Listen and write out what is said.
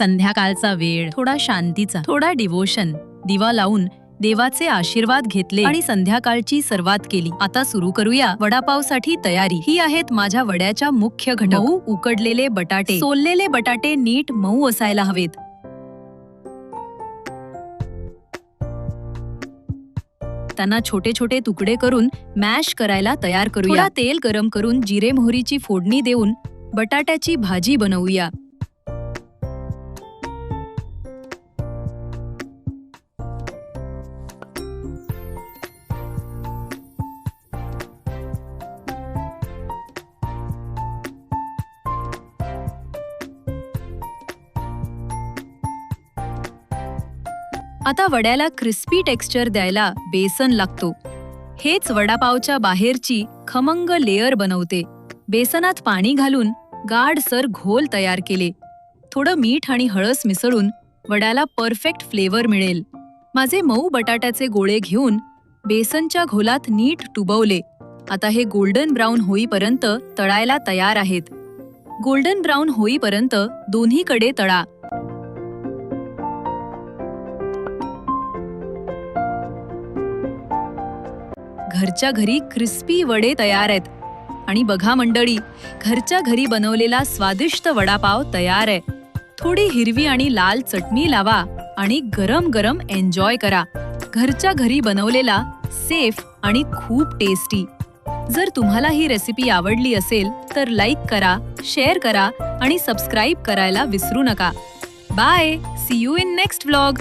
संध्याकाळचा वेळ, थोडा शांतीचा, थोडा डिवोशन, दिवा लावून देवाचे आशीर्वाद घेतले आणि संध्याकाळची सुरुवात केली. आता सुरू करूया वडापावसाठी तयारी. ही आहेत माझ्या वड्याच्या मुख्य घटक. मऊ उकडलेले बटाटे. सोललेले बटाटे नीट मऊ असायला हवेत. त्यांना छोटे छोटे तुकडे करून मॅश करायला तयार करूया. थोडा तेल गरम करून जिरे मोहरीची फोडणी देऊन बटाट्याची भाजी बनवूया. आता वड्याला क्रिस्पी टेक्स्चर द्यायला बेसन लागतो. हेच वडापावच्या बाहेरची खमंग लेयर बनवते. बेसनात पाणी घालून गाढसर घोल तयार केले. थोडं मीठ आणि हळद मिसळून वड्याला परफेक्ट फ्लेवर मिळेल. माझे मऊ बटाट्याचे गोळे घेऊन बेसनच्या घोलात नीट टुबवले. आता हे गोल्डन ब्राऊन होईपर्यंत तळायला तयार आहेत. गोल्डन ब्राऊन होईपर्यंत दोन्हीकडे तळा. घरच्या घरी क्रिस्पी वडे तयार आहेत. आणि बघा मंडळी, घरच्या घरी बनवलेला स्वादिष्ट वडापाव तयार आहे. थोडी हिरवी आणि लाल चटणी लावा आणि गरम गरम एन्जॉय करा. घरच्या घरी बनवलेला सेफ आणि खूप टेस्टी. जर तुम्हाला ही रेसिपी आवडली असेल तर लाईक करा, शेअर करा आणि सबस्क्राईब करायला विसरू नका. Bye. See you in next vlog.